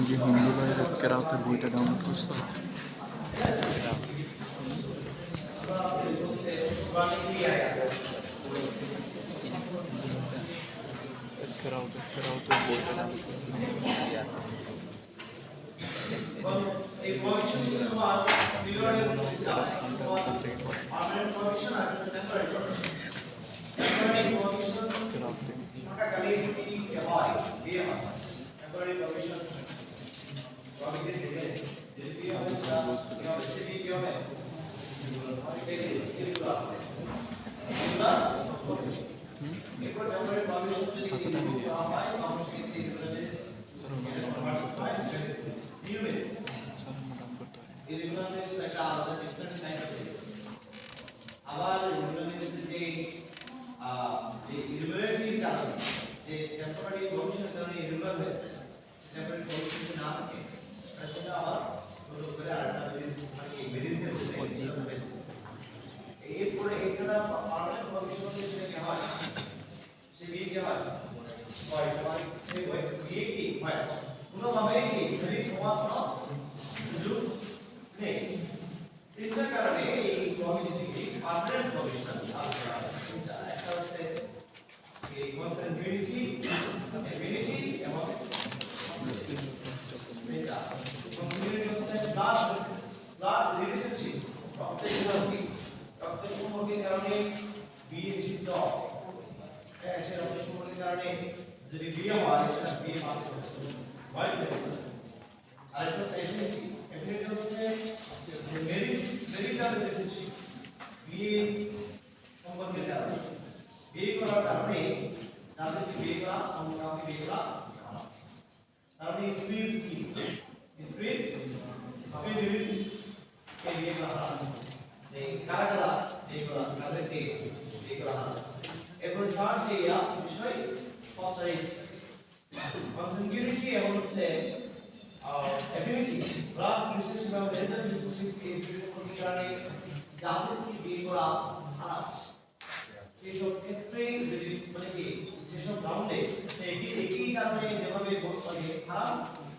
যে হিন্দু ভাইয়ের স্কেরাউতের বইটা ডাউনলোড করছো? স্কেরাউতের বইটা ডাউনলোড করছো? আবার যে ইরেগুলারিটির কারণে যে টেম্পোরারি কমিশনের কারণে ইরেগুলার হয়েছে টেম্পোরারি কমিশনের না থাকে সেটা আবার হলো করে আরেকটা মানে মেডিসিন এরপরে এছাড়া পার্মানেন্ট কমিশনের যেটা হয় সে বিয়ে কি হয় বিয়ে কি হয় কোনোভাবে যদি হওয়ার কোনো সুযোগ নেই তিনটার কারণে এই কমিটিকে পার্মানেন্ট কমিশন একটা হচ্ছে এই কনসেন্ট্রিটি এবিলিটি এবং এটা কনসেন্ট্রিটি হচ্ছে ব্লাড রিলেশনশিপ রক্ত সম্পর্কের কারণে বিয়ে নিষিদ্ধ হ্যাঁ সে রক্ত সম্পর্কের কারণে যদি বিয়ে হয় সেটা বিয়ে বাতিল হবে আর এটা হচ্ছে এবিলিটি হচ্ছে মেরিটাল রিলেশনশিপ বিয়ে সম্পর্কের কারণে বিয়ে করার কারণে তাদেরকে বিয়ে করা অন্য কাউকে বিয়ে করা তারপরে স্পিরিট কি স্পিরিট রিলেটিভস কে বিয়ে করা যে কারা কারা বিয়ে করা তাদেরকে বিয়ে করা এরপর থার্ড যে বিষয় ফস্টারিস কনসেন্ট্রিটি এবং হচ্ছে এফিনিটি ব্লাড রিলেশনশিপ এবং মেন্টাল রিলেশনশিপ এই দুটোর কারণে যাদেরকে বিয়ে করা খারাপ এইসব ক্ষেত্রে যদি মানে কি যেসব গ্রাউন্ডে একই কারণে যেভাবে মানে খারাপ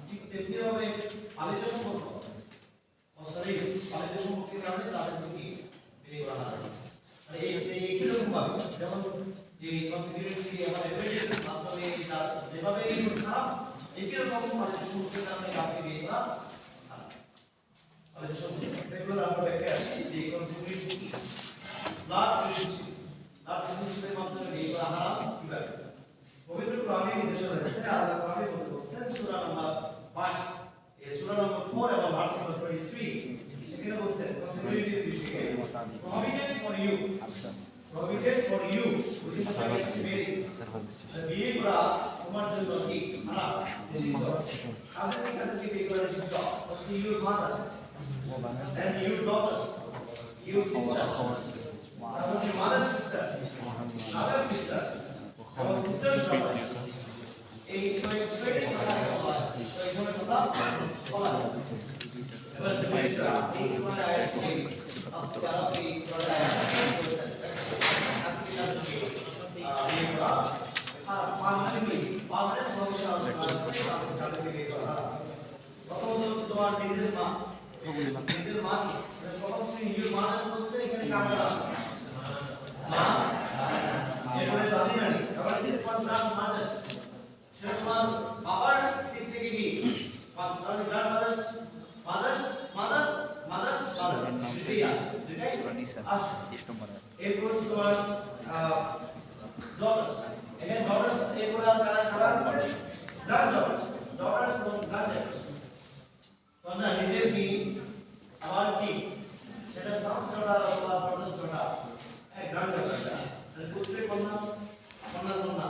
ঠিক তেমনিভাবে পালিত সম্পর্ক ফস্টারিস পালিত সম্পর্কের কারণে তাদেরকে কি বিয়ে করা খারাপ মানে একই রকম ভাবে যেমন যে কনসিডারেশন আমার এফেক্টের মাধ্যমে যেভাবে খারাপ একই রকম মানে সম্পর্কের কারণে কাউকে বিয়ে করা খারাপ পালিত সম্পর্ক এগুলো আমরা দেখে আসি যে কনসিডারেশন কি ব্লাড রিলেশনশিপ রিলেশনশিপের মাধ্যমে বিয়ে করা হারাম কিভাবে পবিত্র কোরআনে নির্দেশ রয়েছে আল্লাহ কোরআনে বলছেন সূরা নম্বর 5 এই সূরা নম্বর 4 এবং ভার্স নম্বর 23 সেখানে বলছেন কনসিডারেশনের বিষয়ে prohibited for you বিয়ে করা তোমার জন্য কি হারাম নিষিদ্ধ কাদেরকে বিয়ে করা নিষিদ্ধ হচ্ছে your mothers and your daughters your sisters mother sisters other sisters our sisters এই স্পেশাল কথা বলা আছে তো এখানে কথা বলা আছে এবার মিস্টার এই কথা আছে আপনারা এই কথা তোমার নিজের মা মা এরপরে দাদি নানি আবার মাদার্স সেটা তোমার বাবার দিক থেকে কি গ্র্যান্ডমাদার্স মাদার্স দুটোই আসে এরপর তোমার daughters again daughters এরপর আর কারা আছে granddaughters এবং granddaughters তোমরা নিজের কি আবার কি সেটা sons daughter অথবা daughters daughter granddaughter পুত্রের কন্যা কন্যার কন্যা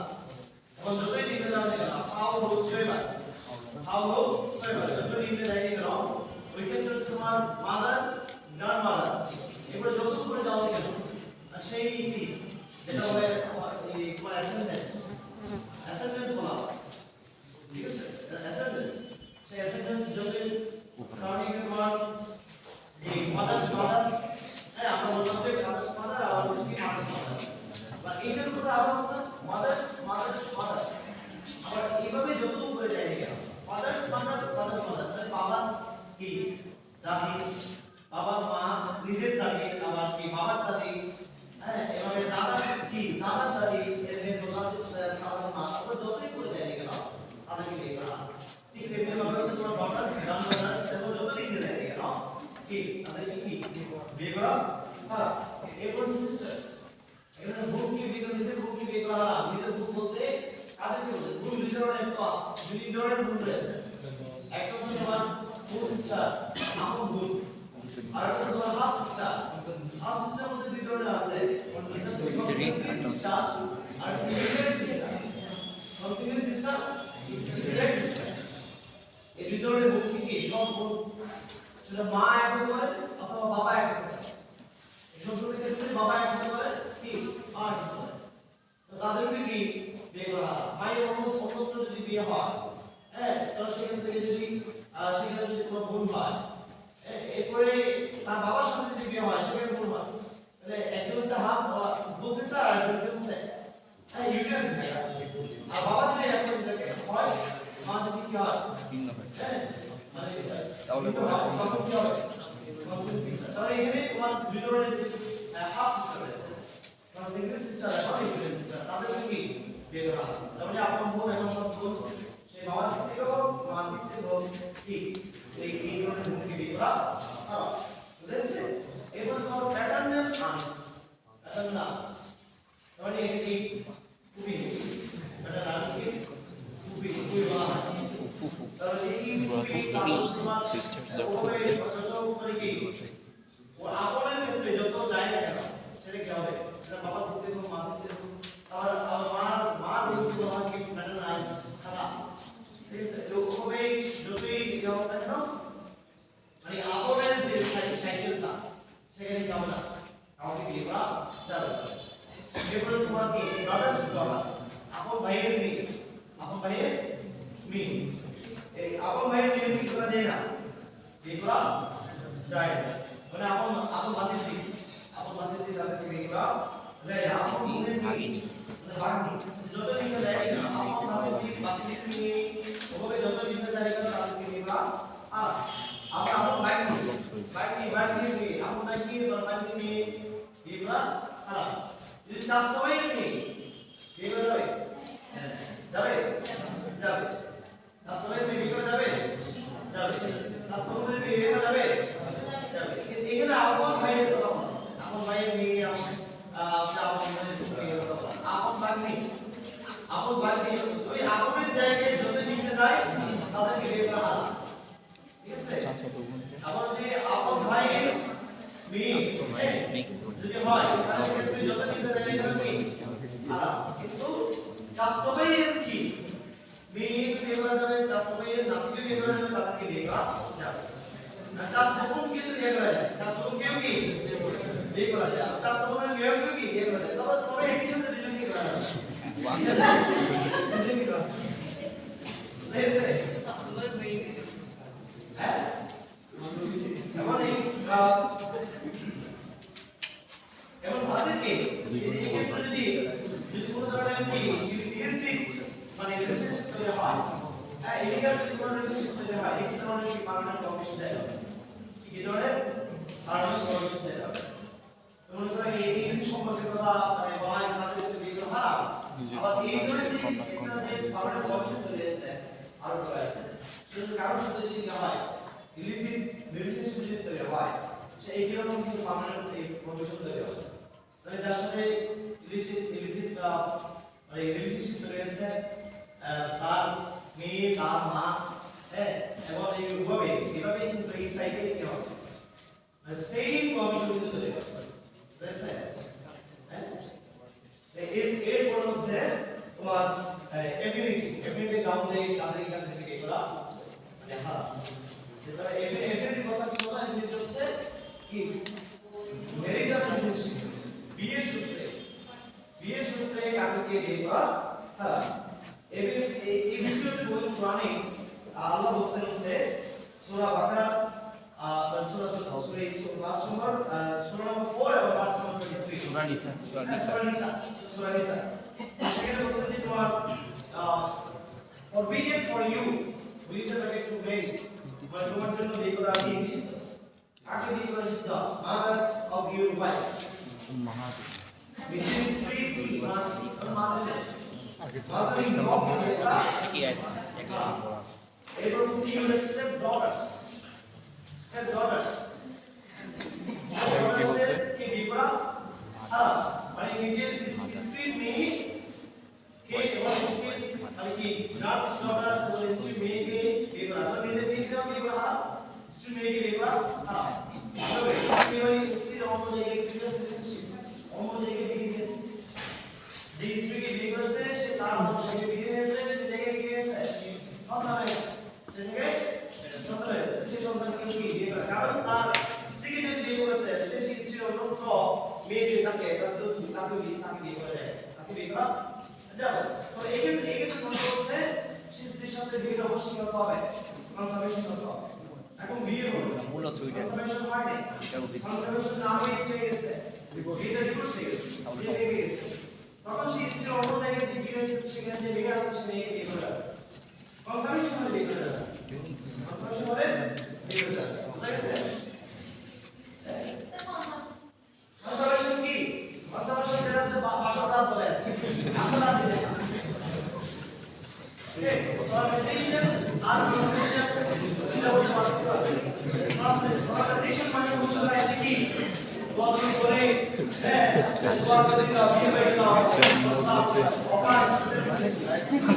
এখন যতই দিকে যাও না কেন হাউ যতই দিকে যাই না কেন ওই ক্ষেত্রে তোমার মাদার গ্র্যান্ডমাদার এরপর যত উপরে যাও না কেন সেই কি যেটা বলে তোমার অ্যাসেন্ডেন্স বলা হয় ঠিক আছে অ্যাসেন্ডেন্স সেই অ্যাসেন্ডেন্স যদি কারণ তোমার যে মাদার্স মাদার হ্যাঁ আমরা বললাম যে ফাদার্স মাদার আর হচ্ছে কি মাদার্স মাদার বা এইটার উপরে আওয়াজ না মাদার্স মাদার আবার এইভাবে যত উপরে যায় না কেন ফাদার্স মাদার কি দাদি, বাবার মা নিজের দাদি, আবার কি বাবার দাদি, হ্যাঁ এভাবে দাদার কি দাদার দাদি, এর দাদার মা, তারপর যতই করে যায় না কেন তাদেরকে বিয়ে করা। ঠিক তেমনি ভাবে হচ্ছে তোমার ডটার্স, গ্র্যান্ডডটার্স এবং যতই নিয়ে যায় না কেন কি তাদেরকে কি বিয়ে করা। হ্যাঁ এরপর সিস্টার্স, এখানে বুক কি বিয়ে করা, নিজের বুক কি বিয়ে করা। নিজের বুক বলতে কাদেরকে বলে? বুক দুই ধরনের তো আছে, দুই ধরনের বুক রয়েছে। একটা হচ্ছে তোমার ফুল সিস্টার, আপন বোন, আর একটা তোমার হাফ সিস্টার। হাফ সিস্টার মধ্যে দুই ধরনের আছে, একটা হচ্ছে কনসিকুয়েন্ট সিস্টার আর immediate sister. Consequent sister, immediate sister, এই দুই ধরনের বুক কি সব বুক সেটা মা এক হতে পারে অথবা বাবা এক হতে পারে। এই সম্পর্কের ক্ষেত্রে বাবা এক হতে পারে কি মা এক হতে পারে। তো তাদেরকে কি বিয়ে করা। মায়ের অন্যত্র যদি বিয়ে হয়, হ্যাঁ তাহলে সেখান থেকে যদি সেখানে যদি কোনো বোন হয়, এরপরে তার বাবার সাথে যদি বিয়ে হয় সেখানে বোন হয়, তাহলে একজন হচ্ছে হাফ ফুল সিস্টার আর একজন হচ্ছে হ্যাঁ ইউনিয়ন সিস্টার। আর বাবা যদি একজন থাকে হয়, মা যদি কি হয় ভিন্ন হয়, হ্যাঁ মানে তাহলে কি হবে কনসিকুয়েন্ট সিস্টার। তাহলে এখানে তোমার দুই ধরনের হাফ সিস্টার রয়েছে, কনসিকুয়েন্ট সিস্টার আর ইউনিয়ন সিস্টার। তাদেরকে কি বিয়ে করা হয়। তাহলে আপন বোন এবং সব বোন সেই বাবার দিক থেকে হোক মার দিক থেকে হোক কি এই ধরনের বোনকে বিয়ে করা হয়। বুঝেছে? এবার তোমার প্যাটার্নাল আন্টস, প্যাটার্নাল আন্টস মানে এটা কি ফুফি, প্যাটার্নাল আন্টস কি ফুফি, ফুফি বলা হয় ফুফু। তাহলে এই ফুফি তোমার সিস্টারস ওভাবে যত উপরে কি ও আপনের ক্ষেত্রে যত যায় না কেন সেটা কি হবে, সেটা বাবা দিক থেকে হোক মা দিক থেকে হোক, আর মার দিক থেকে হোক কি প্যাটার্নাল আন্টস খারাপ। ঠিক আছে? ওভাবে যতই কি হোক না কেন মানে আপনের যে সাইকেলটা সেখানে কি হবে না, কাউকে বিয়ে করা যাবে না। এরপরে তোমার কি ব্রাদার্স ডটার, আপন ভাইয়ের মেয়ে, আপন ভাইয়ের মেয়ে, এই আপন ভাইয়ের মেয়ে কি করা যায় না, বিয়ে করা যায় না। মানে আপন ভাতিজি, আপন ভাতিজি তাদেরকে বিয়ে করা যায় না। আপন বোনের মেয়ে মানে ভাগ্নি যত দিকে যায় না, আপন ভাতিজি ভাতিজির মেয়ে ওভাবে যত দিকে যায় না তাদেরকে বিয়ে করা। আর আবার আপন ভাগ্নি মেয়ে, আপন ভাগ্নি বা ভাগ্নি মেয়ে বিয়ে করা খারাপ। যদি চাষতে হয় কি বিয়ে করা যাবে, যাবে যাবে। চাষতে হয় বিয়ে করা যাবে, যাবে। চাষতে হয় বিয়ে করা যাবে, যাবে। এখানে আপন ভাইয়ের কথা বলা হচ্ছে, আপন ভাইয়ের মেয়ে, আপন ভাইয়ের আপন ভাগ্নি, আপন ভাগ্নি ওই আপনের জায়গায় যত দিকে যায় তাদেরকে বিয়ে করা হারাম। ঠিক আছে? আবার যে আপন ভাইয়ের মেয়ে যদি হয় তাহলে সেক্ষেত্রে যত দিকে যায় এটা কি হারাম। কিন্তু চাষত ভাইয়ের কি মেয়ে বিয়ে করা যাবে, চাষত ভাইয়ের নাতিকে বিয়ে করা যাবে, তাদেরকে বিয়ে করা যাবে। আর চাষত বোন কিন্তু বিয়ে করা যায়, চাষত বোন কেউ কি বিয়ে করা যায়, চাষত বোনের মেয়েও কেউ কি বিয়ে করা যায়। তবে একই সাথে দুজন কি করা যাবে, দুজন কি করা যাবে। হ্যাঁ এমন তাদেরকে যদি কোনো ধরনের কি ইলিসিট মানে রিলেশনশিপ তৈরি হয়, হ্যাঁ ইলিগাল যদি কোনো রিলেশনশিপ তৈরি হয়, এই ধরনের কি পার্মানেন্ট কমিশন দেয় হবে, এই ধরনের পার্মানেন্ট কমিশন দেয় হবে। তো মনে করেন এই সম্পর্কের কথা মানে বলা হয় তাদের বিয়ে করা হারাম। আবার এই ধরনের যে একটা যে পার্মানেন্ট কমিশন তৈরি হয়েছে আরো করা আছে, সেটা কারোর সাথে যদি না হয় ইলিসিট রিলেশনশিপ যদি তৈরি হয়, সেই এইরকম কিন্তু পার্মানেন্ট এই কমিশন তৈরি হবে। তাহলে যার সাথে ইলিসিট মানে রিলেশনশিপ তৈরি হয়েছে তার মেয়ে, তার মা, হ্যাঁ এবং এইভাবে কিন্তু এই সাইকেল কি হবে, সেম কমিশন কিন্তু তৈরি হবে। বুঝছেন? হ্যাঁ এরপর হচ্ছে তোমার এফিনিটি গ্রাউন্ডে তাদের এখান থেকে কি করা মানে হারাম। যেটা এফিনিটি কথা কি বলা, এফিনিটি হচ্ছে কি ম্যারিটাল রিলেশনশিপ, বিয়ের সূত্রে কাউকে বিয়ে করা হারাম। এই বিষয়টি পবিত্র কোরআনে আল্লাহ বলেছেন হচ্ছে সূরা বাকারা সূরা নম্বর 4 এবং ভার্স নম্বর 23, সূরা নিসা সেখানে বলেছেন যে তোমার forbidden for you within the right to marry মানে তোমার জন্য বিয়ে করা কি নিষিদ্ধ কাকে বিয়ে করা নিষিদ্ধ mothers of your wives which is free এবং see your step daughters কে বিয়ে করা মানে নিজের স্ত্রী মেয়ে কে এবং মানে কি দাস daughters এবং স্ত্রী মেয়েকে বিয়ে করা তো নিজের মেয়েকে বিয়ে করা স্ত্রী মেয়েকে বিয়ে করা তবে স্ত্রী অন্য জায়গায় অন্য জায়গায় বিয়ে দিয়েছে যে স্ত্রীকে বিয়ে করেছে সে তার অন্য জায়গায় বিয়ে হয়েছে সে জায়গায় বিয়ে হয়েছে সন্তান হয়েছে সে জায়গায় সন্তান হয়েছে সে সন্তানকে বিয়ে করে কারণ তার স্ত্রীকে যদি বিয়ে করেছে সে সেই স্ত্রীর অন্য মেয়ে যদি থাকে তাকে বিয়ে করা যায় তাকে বিয়ে করা যাবে তো এই মনে করছে সে স্ত্রীর সাথে বিয়েটা অবশ্যই করতে হবে কনসার্ভেশন করতে হবে এখন বিয়ে হলো মূলত কনসার্ভেশন হয় না কনসার্ভেশন না হয়ে গেছে বিয়েটা ডিভোর্স হয়ে গেছে বিয়ে হয়ে গেছে তখন সেই স্ত্রী অন্য জায়গায় যে বিয়ে হয়েছে সেখানে যে লেগে আছে সে মেয়েকে বিয়ে করে যাবে কনসার্ভেশন হলে বিয়ে করে যাবে কনসার্ভেশন হলে বিয়ে করে যাবে বুঝা গেছে কনসার্ভেশন কি কনসার্ভেশন যেটা হচ্ছে বাসরাত বলে বাসরাত দিলে ওকে কনসার্ভেশন আর কনসার্ভেশন দুটো বলতে আছে কনসার্ভেশন মানে বুঝতে পারছি কি বদল করে হ্যাঁ বদল করে বিয়ে হয়ে গেল অপাস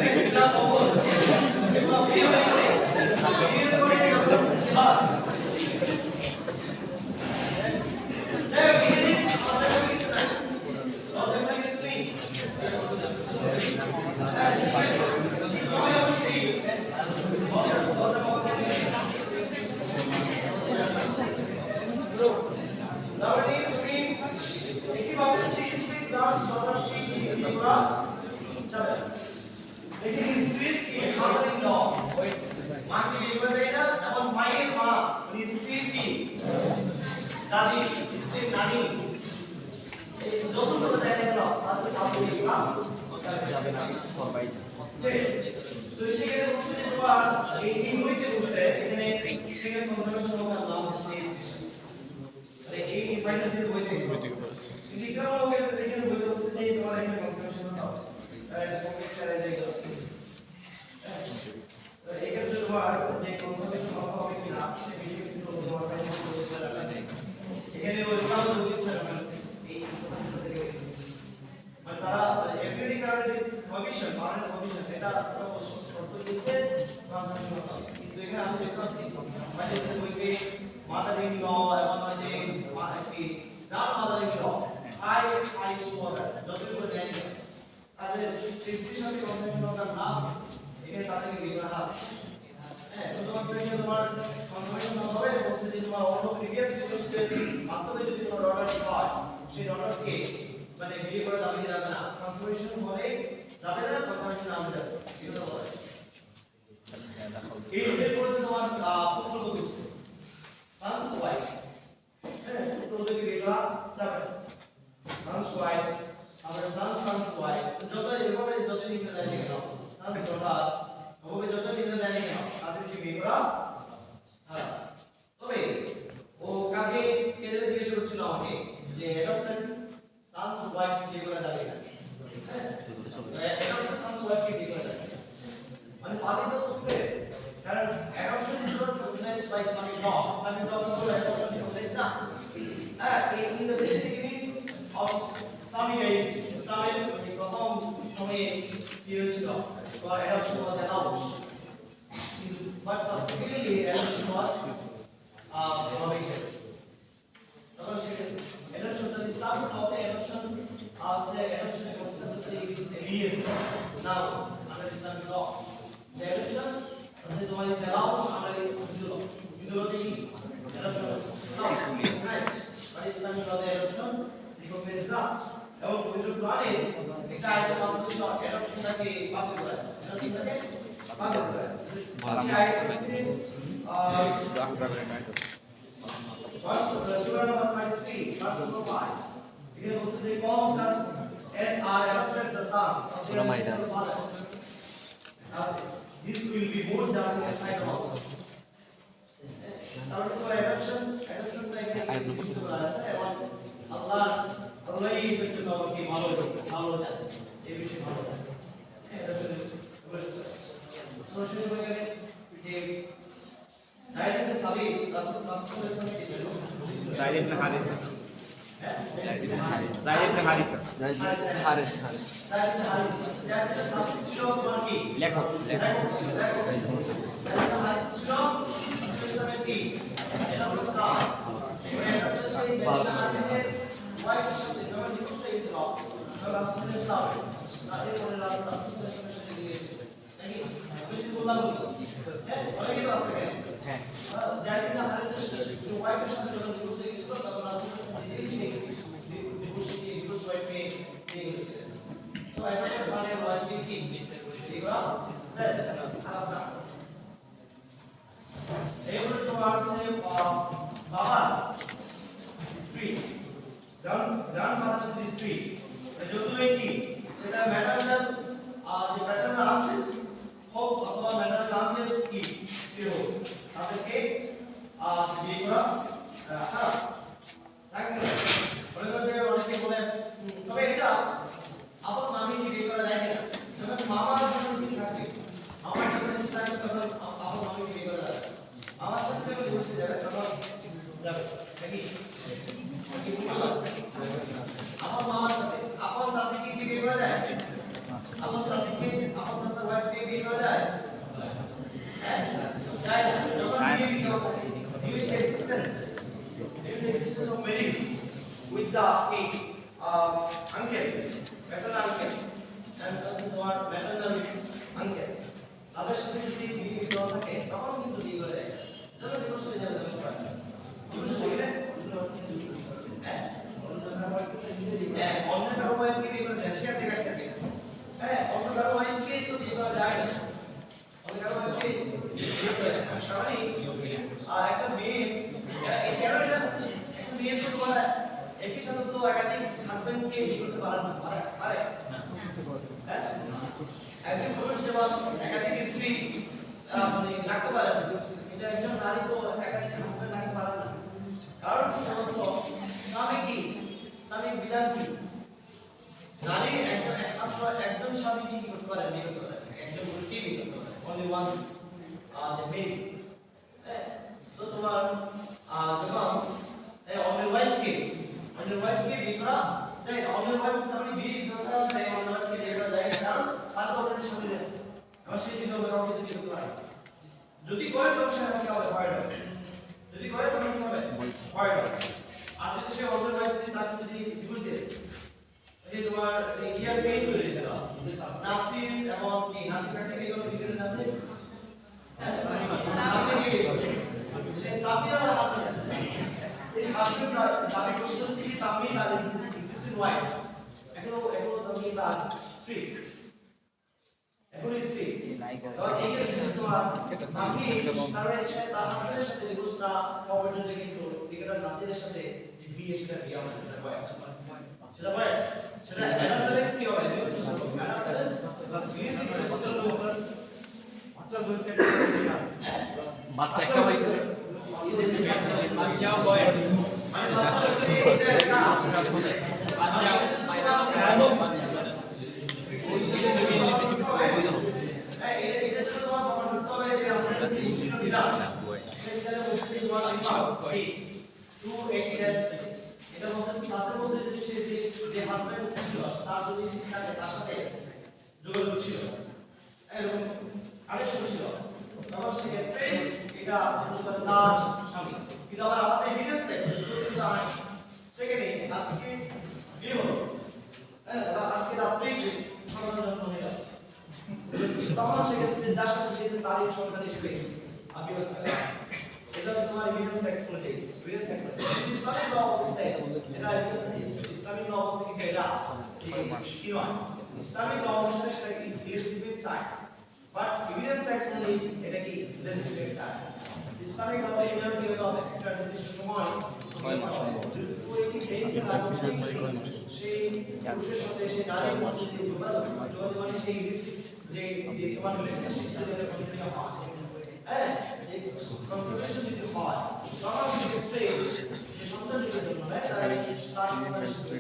এগুলা বদল এগুলা বিয়ে হয়ে গেল বিয়ে করে হ্যাঁ দাদি স্ত্রী নানি এই যত যত জায়গায় গেল তাদের কাউকে যাবে না সবাই তো সেখানে বলছে যে তোমার এই বইতে বলছে এখানে সেখানে কনসার্ভেশন হবে নাম হচ্ছে মানে এই ফাইনাল বইতে বলছে কিন্তু এখানে বইতে বলছে যে তোমার এখানে কনসার্ভেশন হবে তোমাকে চলে যায় গেল তো এখানে তোমার যে কনসার্ভেশন হবে কিনা সে বিষয়ে কিন্তু তোমার ফাইনাল বইতে আছে এখানে ওই কাজ করতে হবে এই মানে তারা এফডি কার্ডের যে কমিশন পার্মানেন্ট কমিশন এটা শর্ত দিচ্ছে ট্রান্সফার করতে কিন্তু এখানে আমি দেখতে পাচ্ছি মানে বইতে মাদারিং ল এবং যে কি নাম মাদারিং ল আই সোয়ার যতটুকু জানি তাদের সৃষ্টির সাথে কনসেপ্ট নাম এখানে তাদেরকে বিবাহ হ্যাঁ শুধুমাত্র এখানে তোমার কনসার্ভেশন না হবে বলছে যে তোমার অন্য প্রিভিয়াস লিস্টের মাধ্যমে যদি তোমার অর্ডার হয় সেই অর্ডারকে মানে বিয়ে করা যাবে কি যাবে না কনসার্ভেশন হলে যাবে না কনসার্ভেশন না যাবে এটা বলা আছে এই রূপে পড়ছে তোমার পুত্রবধূ সানস ওয়াইফ হ্যাঁ পুত্রবধূকে বিয়ে করা যাবে সানস ওয়াইফ আবার সানস ওয়াইফ যত এভাবে যত লিখে যায় কেন সানস ডটার ওভাবে যত লিখে যায় কেন তাদেরকে বিয়ে করা হ্যাঁ তবে ও কাকে কেন্দ্রে জিজ্ঞেস করছিল আমাকে যে অ্যাডপ্টেড সানস ওয়াইফ বিয়ে করা যাবে না হ্যাঁ অ্যাডপ্টেড সানস ওয়াইফ বিয়ে করা যাবে মানে পালিত পুত্রে কারণ adoption is not recognised by Islamic law Islamic law বলে অ্যাডপশন রিকগনাইজ না হ্যাঁ in the beginning of Islamic age ইসলামের প্রথম সময়ে কি হয়েছিল adoption was allowed but subsequently adoption was prohibited. তখন সেক্ষেত্রে adoption the Islamic law adoption adoption concept is alien now under Islamic law. The adoption তোমার is allowed under Hindu law. Hindu law adoption now fully recognized by Islamic law. The adoption recognized না এবং পবিত্র কোরআনে একটা আয়াত মাত্র adoptionটাকে বাতিল করা আছে adoptionটাকে বাতিল করা আছে Surah number 23, verse number 5. Here also they call us as are adopted the sons of their natural fathers. Now, this will be more just in the sight of Allah. রাসূল রাসূলের কি ছিল যায়েদ ইবনে হারিসা যায়েদ ইবনে হারিসা জায়েদ ইবনে সাবজেক্ট ছিল তোমার কি লেখক হাদিস ছিল ইসলামের কি এটা হলো সাহ এটা হচ্ছে সেই হাদিসের ওয়াইফের সাথে যখন ডিভোর্স হয়ে গেছিল রাসূলের সাহ না এরপরে রাসূলের সাথে দিয়েছে নাকি বুঝতে বললাম হ্যাঁ অনেকে তো আছে হ্যাঁ জায়েদ ইবনে হারিসা ওয়াইফের সাথে যখন ডিভোর্স হয়ে গেছিল তখন রাসূলের সাথে ডিভোর্স ওয়াইফ নিয়ে গেছিলেন সো এটা সানের ওয়াইফ কি এগুলা বেশ খারাপ না এগুলো তোমার হচ্ছে বাবা স্ত্রী গ্রান্ডমাদার স্ত্রী যতই কি সেটা ম্যাটারনাল যে ম্যাটারনাল আছে হোক অথবা ম্যাটারনাল আছে কি স্ত্রী হোক তাদেরকে বিয়ে করা খারাপ তাই না অনেকে বলে তবে এটা আপন মামি বিয়ে করা যায় না যখন মামার জন্য স্ত্রী থাকে আমার জন্য স্ত্রী থাকে তখন আপন মামি বিয়ে করা যায় আমার সাথে যখন বসে যাবে তখন যাবে নাকি আপন মামার সাথে আপন চাষিকে কি বিয়ে করা যায় আপন চাষার ওয়াইফকে বিয়ে করা যায় হ্যাঁ যায় না যখন বিয়ে during the existence of marriage with the uncle, maternal uncle, and maternal uncle. তাদের সাথে যদি বিয়ে দেওয়া থাকে তখন কিন্তু বিয়ে করে দেয় যখন ডিভোর্স হয়ে যাবে তখন হয় ডিভোর্স হয়ে গেলে অন্য কারো ওয়াইফকে বিয়ে করা যায় সে আর ঠিক আছে হ্যাঁ অন্য কারো ওয়াইফকে তো বিয়ে করা যায় না অন্য কারো ওয়াইফকে বিয়ে করা যায় আর একটা মেয়ে কেন এটা একটা মেয়ে তো করা একই সাথে তো একাধিক হাজবেন্ডকে বিয়ে করতে পারে না পারে হ্যাঁ একজন পুরুষ যেমন একাধিক স্ত্রী মানে রাখতে পারে না কিন্তু একজন নারী তো একাধিক হাজবেন্ড রাখতে পারে না কারণ সমস্ত ইসলামিক বিধান কি নারী একজন স্বামী কি করতে পারে বিয়ে করতে পারে একজন পুরুষকে বিয়ে করতে পারে only one যে মেয়ে সো তোমার যখন অন্যের ওয়াইফকে বিয়ে করা যায় না অন্যের ওয়াইফ তাহলে বিয়ে করা যায় অন্যের ওয়াইফকে বিয়ে করা যায় না কারণ তার অলরেডি স্বামী আছে আর সে যদি কাউকে বিয়ে করতে পারে যদি করে তবে সে আমাকে হবে ভয় হবে যদি করে তবে কি হবে ভয় হবে আর যদি সে অন্যের ওয়াইফকে তাকে যদি ডিভোর্স দিয়ে এই তোমার ইন্ডিয়ান কেস হয়েছিল নাসির এবং কি নাসির কাকে বিয়ে করলো বিয়ে নাসির সে তাবিয়ার হাজবেন্ড আছে এই হাজবেন্ড দাবি করছেন যে তামি তার এক্সিস্টিং ওয়াইফ এখনো তামি তার স্ত্রী এখনো স্ত্রী তো এই ক্ষেত্রে তোমার তামি তার সাথে তার হাজবেন্ডের সাথে ডিভোর্স না হওয়ার জন্য কিন্তু টিকেটার নাসিরের সাথে যে বিয়ে সেটা বিয়ে হবে সেটা হয় সেটা হয় সেটা অ্যানালাইজ কি হবে অ্যানালাইজ ফিজিক্যালি বাচ্চা একটা হইছে বাচ্চা বয় মানে বাচ্চা হইছে এটা বাচ্চা বাইরে বাচ্চা এটা তো তোমার বাবা করতে হবে যে আমরা ইনস্টিটিউট দিলাম সেটা মুসলিম ওয়ান টু এক্স এটা মধ্যে তাদের মধ্যে যদি সে যে হাজবেন্ড ছিল তার যদি থাকে তার সাথে যোগাযোগ ছিল এরকম কানেকশন ছিল তখন সেক্ষেত্রে এটা তার স্বামী কিন্তু আবার আমাদের এভিডেন্স সেখানে আজকে বিয়ে হলো আজকে রাত্রে তখন সেক্ষেত্রে যার সাথে দিয়েছে তারই সন্তান হিসেবে ব্যবস্থা করা এটা হচ্ছে তোমার এভিডেন্স অ্যাক্ট অনুযায়ী এভিডেন্স অ্যাক্ট ইসলামিক ল বলছে এটা ইসলামিক ল বলছে কি এটা কি নয় ইসলামিক ল অনুসারে সেটা কি লেজিটিমেট চায় বাট এভিডেন্স অ্যাক্ট অনুযায়ী এটা কি লেজিটিমেট চায় ইসলামিক ল এর কি হবে একটা নির্দিষ্ট সময় 6 মাস ওই কি বেসে লাগু সেই পুরুষের সাথে সেই নারীর মধ্যে যে যোগাযোগ মানে সেই যে তোমার রিলেশনশিপ যদি কন্টিনিউ হয় হ্যাঁ এই কনসেপ্ট যদি হয় তখন সেক্ষেত্রে যে সন্তানদের জন্য তার সন্তানের সাথে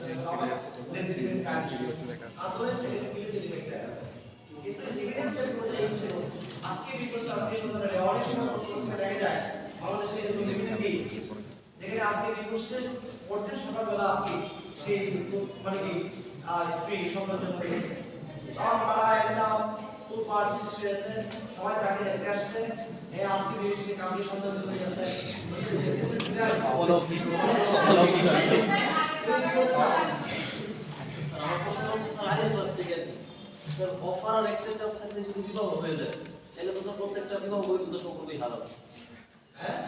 legitimate charge otherwise legitimate charge কিন্তু এভিডেন্স এর মধ্যে আজকে বিকজ আজকে সন্তানের অনেক সময় দেখা যায় বাংলাদেশের ইন্ডিপেন্ডেন্ট ডেজ যেখানে আজকে কি করছেন পরদিন সকালবেলা আপনি সেই মানে কি স্ত্রী সন্তান জন্ম দিয়েছে তখন তারা একটা ফুল পার্টি সৃষ্টি হয়েছে সবাই তাকে দেখতে আসছে এই আজকে দিয়েছে কামড়ি সন্তান জন্ম দিয়েছে আমার প্রশ্ন হচ্ছে স্যার আগের ক্লাস থেকে স্যার অফার আর অ্যাকসেপ্টেন্স থাকলে যদি বিবাহ হয়ে যায় তাহলে তো স্যার প্রত্যেকটা বিবাহ বহির্ভূত সম্পর্কই হারাম। হ্যাঁ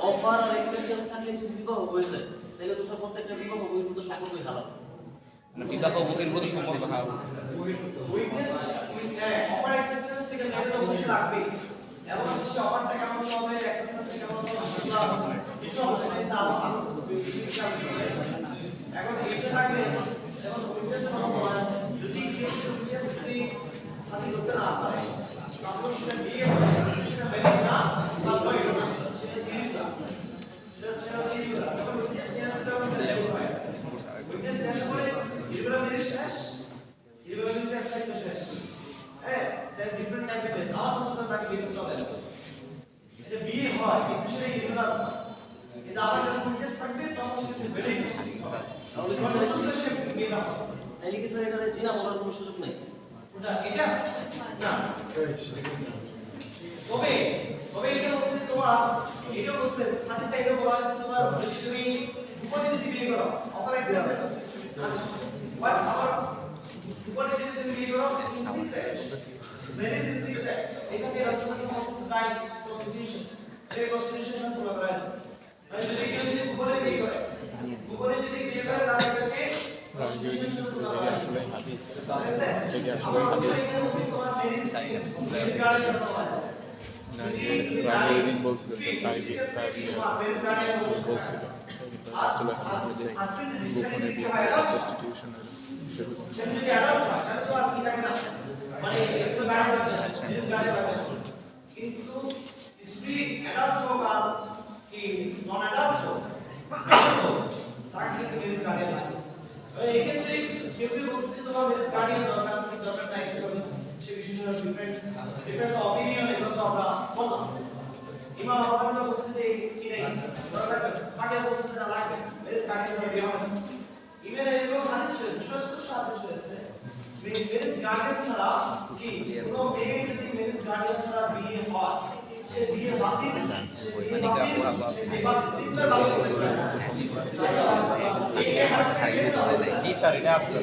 অফার আর অ্যাকসেপ্টেন্স থাকলে যদি বিবাহ হয়ে যায় তাহলে তো স্যার প্রত্যেকটা বিবাহ বহির্ভূত সম্পর্কই হারাম। মানে বিবাহ বহির্ভূত সম্পর্ক হারাম। উইটনেস অফার অ্যাকসেপ্টেন্স ঠিক আছে এটা অবশ্যই লাগবে এবং সে অফারটা কেমন হবে অ্যাকসেপ্টেন্সটা কেমন হবে কিছু অবশ্যই সালমা এখন এইটা থাকলে এবং উইটনেস কোনো বলা আছে যদি কেউ উইটনেস যদি হাসিল করতে না পারে তারপর সেটা বিয়ে সেটা ভ্যালিড না বা বৈধ না সেটা দিয়ে দিতে সেটা দিয়ে দিতে তখন উইটনেস নিয়ে আসতে হবে উইটনেস নিয়ে আসা পরে এগুলো মেরে শেষ এগুলো মেরে শেষ থাকতে শেষ হ্যাঁ তাই ডিফারেন্ট টাইপের কেস আমার মতো তাকে বিয়ে করতে হবে এটা বিয়ে হয় কিন্তু সেটা এগুলো না কিন্তু আমার যখন উইটনেস থাকবে তখন সেটা ভ্যালিড তাহলে কি স্যার বিয়ে না তাহলে কি স্যার এটা জিনা বলার কোনো সুযোগ নেই? ওটা এটা না তবে তবে এটা হচ্ছে তোমার এটা হচ্ছে হাদিসে এটা বলা আছে তোমার যদি উপরে যদি বিয়ে করো অফার অ্যাকসেপ্টেন্স বাট আবার উপরে যদি তুমি বিয়ে করো in secret marriage in secret এটাকে রাসূলুল্লাহ সাল্লাল্লাহু আলাইহি ওয়াসাল্লাম প্রস্টিটিউশন এই প্রস্টিটিউশন বলা হয়েছে মানে যদি কেউ যদি উপরে বিয়ে করে উপরে যদি বিয়ে করে তাহলে এটাকে প্রস্টিটিউশন বলা হয়েছে রাজনীতি বলছিল বলছিল আসলে গোপনে বিয়ে প্রস্টিটিউশনের কিন্তু স্ত্রী অ্যাডাল্ট হোক আর কি নন অ্যাডাল্ট হোক তাকে কিন্তু ম্যারেজ গার্ডিয়ান লাগে এই ক্ষেত্রে কেউ বলছে তোমার ম্যারেজ গার্ডিয়ান দরকার আছে দরকার নাই সেটা সে বিষয়ে ডিফারেন্স অপিনিয়ন এগুলো তো আমরা বললাম ইমাম আবু হানিফা বলছে যে কি নাই দরকার বাকি বলছে যে না লাগবে ম্যারেজ গার্ডিয়ান ছাড়া বিয়ে হবে না ইভেন এরকম হাদিস রয়েছে সুস্পষ্ট হাদিস রয়েছে ম্যারেজ গার্ডিয়ান ছাড়া কি কোনো মেয়ে যদি ম্যারেজ গার্ডিয়ান ছাড়া বিয়ে হয় সে বিয়ে বাতিল সে বিয়ে বাতিল তিনটা বাতিল হয়ে গেছে এই হাদিস জি স্যার এটা আছে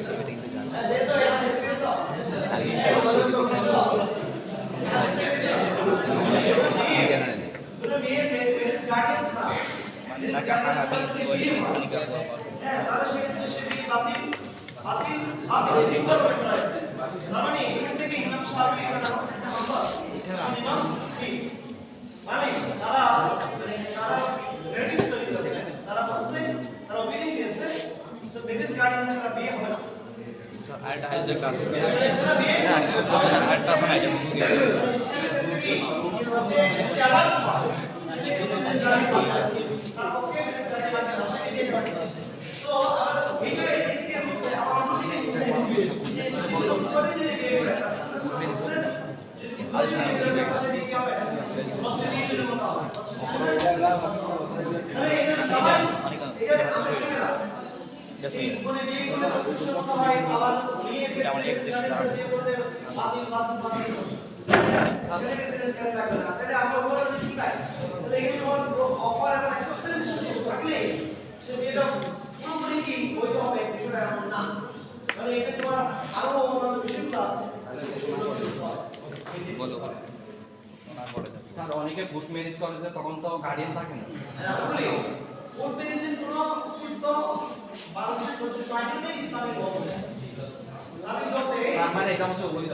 গার্ডিয়ান ছাড়া বিয়ে হবে না আরেকটা হাইজ দেখতে আছে এটা আরেকটা মানে এটা মুগে স্যার অনেকে গ্রুপ ম্যারেজ করে যে তখন তো গার্ডিয়ান থাকে না কোর্ট ম্যারেজের কোনো অস্তিত্ব বাংলাদেশের প্রচলিত আইনে নেই ইসলামিক মতে ইসলামিক মতে তার মানে এটা হচ্ছে অবৈধ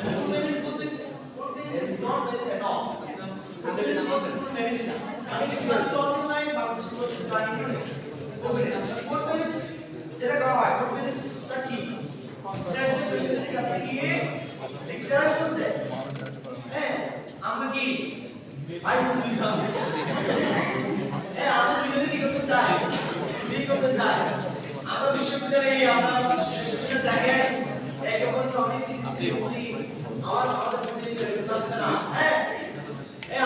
কোর্ট ম্যারেজ করতে court marriage is not marriage at all marriage না আমি ইসলামিক মতে নাই বাংলাদেশের প্রচলিত আইনে নেই কোর্ট ম্যারেজ যেটা করা হয় কোর্ট ম্যারেজটা কি সে একজন খ্রিস্টানের কাছে গিয়ে ডিক্লারেশন দেয় হ্যাঁ আমরা কি ভাই বুঝলাম আমরা দুজনে কি করতে চাই বিয়ে করতে চাই আমরা বিশ্ববিদ্যালয়ে আমরা বিভিন্ন জায়গায় একবার অনেক চিকিৎসা আমার ফ্যামিলি যেতে পারছে না হ্যাঁ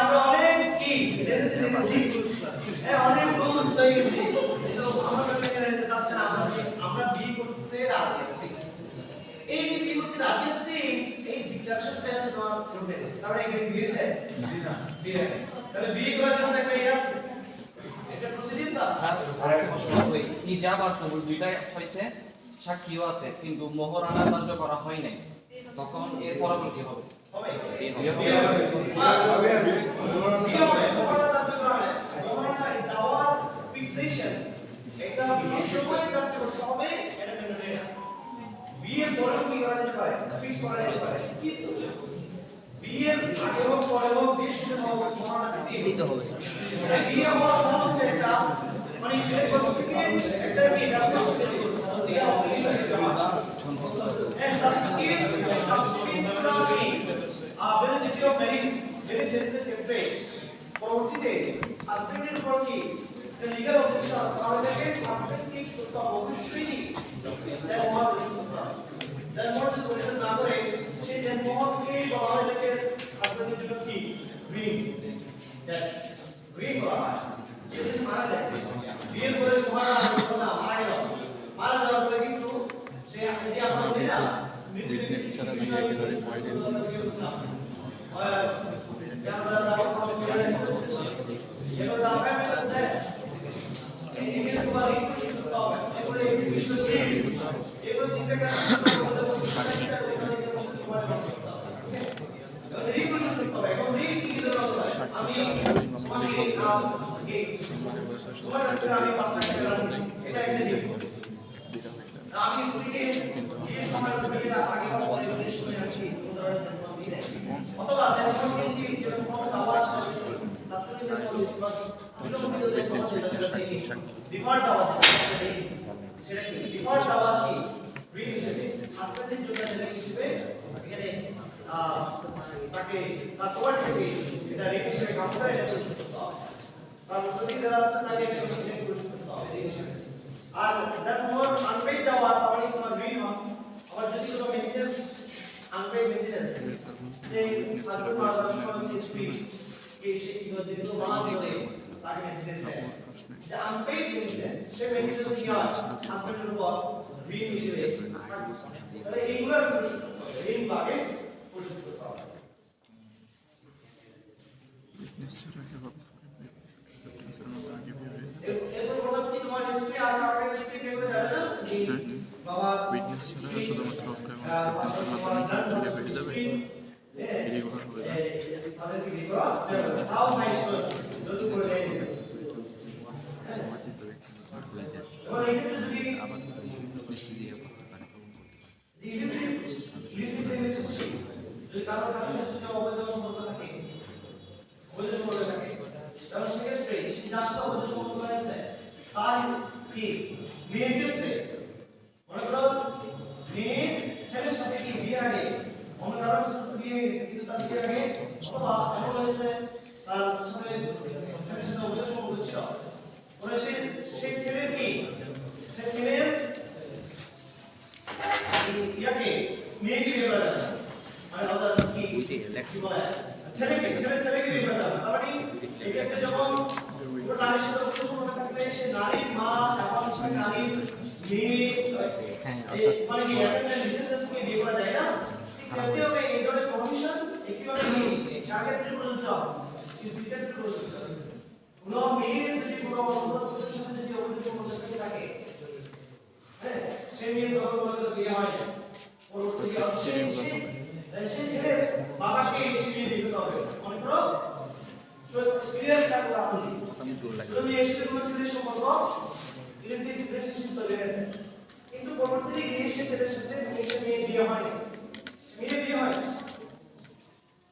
আমরা অনেক কি জেনেছি বিয়ে তাহলে বিয়ে করার জন্য একটা ইয়ে আছে এটা প্রসিডিউর তো আছে স্যার আরেকটা প্রশ্ন ওই ইজাব আর কবুল দুইটাই হয়েছে সাক্ষীও আছে কিন্তু মোহর আনা ধার্য করা হয় নাই তখন এর ফলাফল কি হবে হবে বিয়ে হবে। বিয়ে হবে বিয়ে হবে মহারানা কার্য করা হয় মহারানা দাওয়ার ফিক্সেশন এটা বিয়ের সময় কার্য করতে হবে এটা মেনে নেয় বিয়ের পরেও কি করা যেতে পারে ফিক্স করা যেতে পারে কিন্তু বিয়ের আগে হোক পরে হোক বিয়ের সময় হোক মহারানা দিতে হবে স্যার বিয়ে হওয়ার মানে হচ্ছে এটা মানে সেকেন্ড একটা বিয়ে রেসপন্সিবিলিটি দিয়া অবলিগেশন দিতে হবে and subsequent to the validity of marriage when there is a template পরবর্তীতে হাজবেন্ডের উপর কি লিগ্যাল অবলিগেশন তাহলে দেখে হাজবেন্ড কি করতে হবে অবশ্যই দেন মোর পরিশোধ না করে সেই দেন মোহরকে বলা হয় যে হাজবেন্ডের জন্য কি রিং দ্যাট রিং বলা হয় যদি মারা যায় বিয়ের পরে মহারানা মারা যাওয়ার পরে কিন্তু সে যে আমরা বলি না উইটনেস ছাড়া নাকি একেবারে ভয় আমি স্ত্রীকে বিয়ের সময় বিয়ের আগে বা পরে বিয়ের সময় রাখি উদাহরণ দিই অথবা দেখো কিছু যেরকম কোনো আওয়াজ আসছে ছাত্রদের বলছি বা বিলম্বিত দেখো সেটা ডিফল্ট আওয়াজ সেটা কি ডিফল্ট আওয়াজ কি রিং হিসেবে হাসপাতালের জন্য যেটা হিসেবে এখানে তাকে তার কোয়ার্ড থেকে এটা রিং হিসেবে কাম করে এটা প্রস্তুত করতে হবে কারণ যদি যারা আছে তাকে এটা প্রস্তুত করতে হবে রিং হিসেবে আর দ্যাট মোর আনপেইড দেওয়া তাহলে তোমার ঋণ হয় আবার যদি কোনো মেইনটেনেন্স আনপেইড মেইনটেনেন্স যে হাজবেন্ড বা হাজবেন্ড স্ত্রী কে সে কি করে দিল মাস ধরে তাকে মেইনটেনেন্স দেয় যে আনপেইড মেইনটেনেন্স সে মেইনটেনেন্স কি হয় হাজবেন্ডের উপর ঋণ হিসেবে তাহলে এইগুলো ঋণ ভাগে পরিশোধ করতে হবে উইটনেস ছাড়া একেবারে অ্যাকসেপ্টেন্সের মতো আগে বিয়ে হয়ে এরপর বললাম কি তোমার স্ত্রী আর কাকে স্ত্রী কে করে যাবে না বাবা উইটনেস ছাড়া শুধুমাত্র অ্যাকসেপ্টেন্সের মাধ্যমে বিয়ে হয়ে যাবে বিয়ে করা হবে না তাদেরকে বিয়ে করা যাবে না তাও নাইস যদি করে দেয় এবার এখানে যদি যদি কারো সাথে যদি অবৈধ সম্পর্ক থাকে অবৈধ সম্পর্ক থাকে তাহলে সেক্ষেত্রে সে যার সাথে অবৈধ সম্পর্ক রয়েছে তার কি মেয়ের ক্ষেত্রে মনে করো মেয়ে ছেলের সাথে কি বিয়ে আগে অন্য কারোর সাথে বিয়ে হয়ে গেছে কিন্তু তার বিয়ে আগে অথবা এমন হয়েছে তার সাথে ছেলের সাথে অবৈধ সম্পর্ক ছিল মানে সেই ছেলের কি সেই ছেলের ইয়াকে মেয়েকে বিয়ে করা যাবে মানে ওদের কি ছেলেকে বিয়ে করা যাবে তার মানে এই একটা যখন পুরো নারীর সাথে অবৈধ সম্পর্ক থাকলে সে নারীর মা এবং সে নারীর মেয়ে মানে কি অ্যাসেন্ডেন্ট ডিসেন্ডেন্টস কে বিয়ে করা যায় না ঠিক তেমনি হবে এই ধরনের কমিশন একইভাবে কাকে প্রযোজ্য ইজ ডিটেক্ট প্রযোজ্য কোনো মেয়ে যদি কোনো অন্য পুরুষের সাথে যদি অবৈধ সম্পর্ক থাকে হ্যাঁ সে মেয়ে তখন কোনো বিয়ে হয় না পরবর্তীতে সেই ছেলে বাবাকে এসে বিয়ে দিতে হবে মনে করো ক্লিয়ার কাট আপনি তুমি এসে কোনো ছেলের সম্পর্ক ইলিসিট রিলেশনশিপ তৈরি হয়েছে কিন্তু পরবর্তীতে গিয়ে সে ছেলের সাথে এসে মেয়ে বিয়ে হয়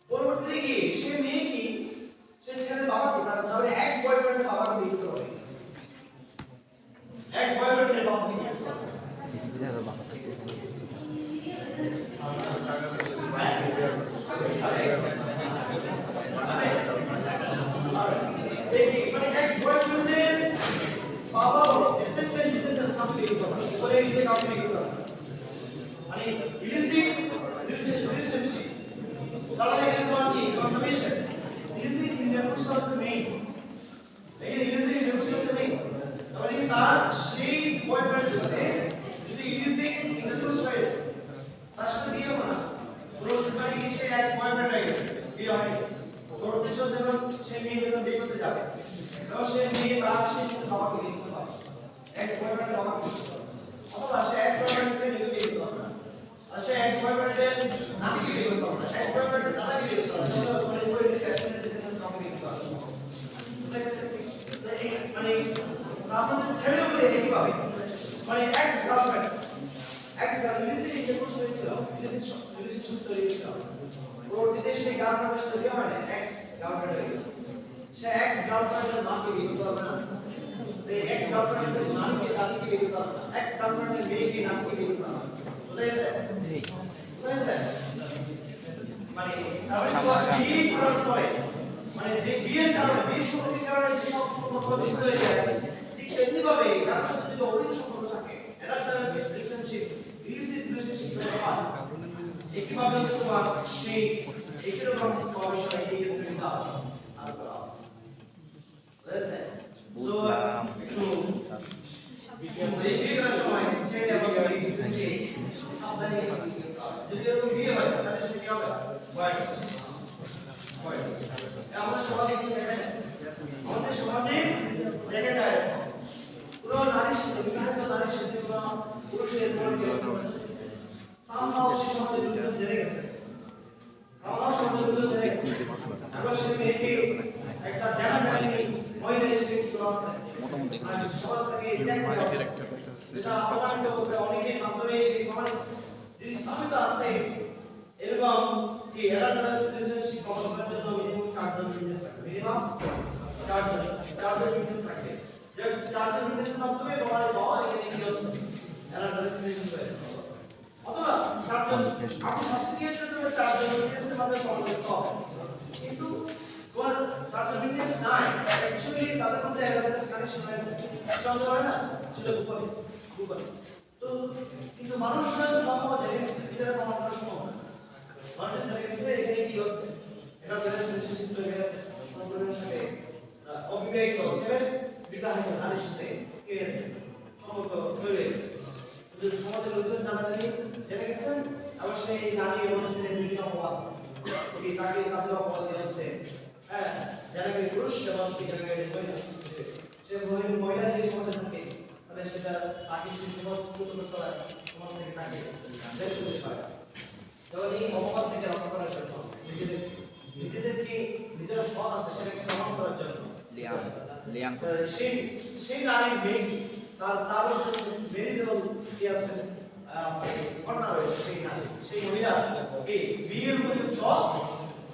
পরবর্তীতে গিয়ে সে মেয়ে কি সে ছেলে বাবাকে তার এক্স বয়ফ্রেন্ডের বাবাকে বিয়ে করতে হবে এক্স বয়ফ্রেন্ডের বাবাকে বিয়ে করতে হবে দেখি মানে এক্স বয়ফ্রেন্ডের বাবা অ্যাসেপ্টেড ডিসেন্ডেন্টস কাউন্ট বিয়ে করতে হবে ওরে ইজে কাউন্ট বিয়ে করতে হবে মানে ইলিসিট রিলেশনশিপ তাহলে এটা তোমার কি consummation illicit intercourse of the main এই illicit intercourse of the main তাহলে তার সেই বয়ফ্রেন্ডের সাথে যদি ইলিসিট ইন্টারকোর্স হয় তার সাথে বিয়ে হবে না পুরো মানে কি সে এক্স বয়ফ্রেন্ড হয়ে গেছে বিয়ে হয় তোর দেশে যেমন যাবে এবং সে মেয়ে তার সে বাবাকে বিয়ে করতে পারে এক্স বয়ফ্রেন্ড বাবাকে বিয়ে করতে পারে অথবা সে এক্স বয়ফ্রেন্ড সে বিয়ে করতে পারে না আর সে এক্স বয়ফ্রেন্ডের নাতিকে বিয়ে করতে পারে না এক্স বয়ফ্রেন্ডের দাদাকে বিয়ে করতে পারে না মানে ওই ডিসেন্ডেন্ট কাউকে বিয়ে করতে পারে না মানে আপনাদের ছেলেও একই পাবে মানে এক্স গার্লফ্রেন্ড এক্স রিলেশনশিপ যে কোর্স হয়েছিল রিলেশনশিপ তৈরি হয়েছিল পরবর্তীতে সেই গার্লফ্রেন্ডের সাথে বিয়ে হয় না এক্স গার্লফ্রেন্ড হয়ে গেছে সে এক্স গার্লফ্রেন্ডের মাকে বিয়ে করতে পারবে না এই এক্স গার্লফ্রেন্ডের নানিকে দাদিকে বিয়ে করতে পারবে না এক্স গার্লফ্রেন্ডের মেয়েকে নাতিকে বিয়ে করতে পারবে না বুঝা গেছে বুঝা গেছে মানে তারপরে বিয়ে করার পরে মানে যে বিয়ের কারণে বিয়ের সম্পর্কের কারণে যে সব সম্পর্ক নষ্ট হয়ে যায় ঠিক তেমনি ভাবে তার সাথে যদি অবৈধ সম্পর্ক থাকে এটা একটা রিলেশনশিপ ইলিসিট রিলেশনশিপ হয় একইভাবে তোমার সেই একই রকম সমস্যা এই ক্ষেত্রে না আর করা বুঝেছে বুঝলাম এই বিয়ে করার সময় ছেলে এবং মেয়ে থেকে সাবধানে যদি এরকম বিয়ে হয় তাহলে সেটা কি হবে বয়স আমাদের সমাজে কি দেখা যায় আমাদের সমাজে দেখা যায় পুরো নারীর সাথে বিবাহিত নারীর সাথে পুরো পুরুষের সামহাও সে সমাজের লোকজন জেনে গেছে সামহাও সমাজের লোকজন জেনে গেছে এবং সে মেয়েকে একটা জানা ফ্যামিলি মহিলা হিসেবে কি করা হচ্ছে সমাজ থেকে রিটার্ন করা হচ্ছে যেটা অপমানিত করবে অনেকের মাধ্যমে সেই প্রমাণিত যদি স্থাপিত আছে এরকম কি এরাডারাস রিলেশনশিপ করার জন্য মিনিমাম 4 জন উইটনেস থাকবে মিনিমাম 4 জন উইটনেস থাকবে যে 4 জন উইটনেসের মাধ্যমে প্রমাণিত হয় এখানে কি হচ্ছে এরাডারাস রিলেশনশিপ হয়েছে অথবা 4 জন আপনি শাস্তি দিয়েছেন তবে 4 জন উইটনেসের মাধ্যমে প্রমাণিত হবে কিন্তু তোমার 4 জন উইটনেস নাই অ্যাকচুয়ালি তাদের মধ্যে এরাডারাস কানেকশন হয়েছে এটা হতে পারে না সেটা গোপনে তো কিন্তু মানুষজন সমাজে এটা প্রমাণ করা সম্ভব না মানুষের ধরে গেছে এখানে কি হচ্ছে এটা রিলেশনশিপ তৈরি হয়েছে পরিবারের সাথে অবিবাহিত ছেলে বিবাহিত নারীর সাথে কি হয়েছে সম্পর্ক তৈরি হয়েছে যদি সমাজের লোকজন জানাজানি জেনে গেছেন আবার সেই নারী এবং ছেলে দুজন অপবাদ এই তাকে তাদের অপবাদ দেওয়া হচ্ছে হ্যাঁ যারা কি পুরুষ এবং কি যারা কি মহিলা সে মহিলা যে সমাজে থাকে তাহলে সেটা তাকে সেই সমাজ সমাজ থেকে তাকে বের করতে পারে তখন এই অপবাদ থেকে রক্ষা করার জন্য নিজেদেরকে নিজেরা সৎ আছে সেটাকে প্রমাণ করার জন্য সেই নারীর মেয়ে তার মেরিজেবল কি আছে ঘটনা রয়েছে সেই মহিলা বিয়ের উপযুক্ত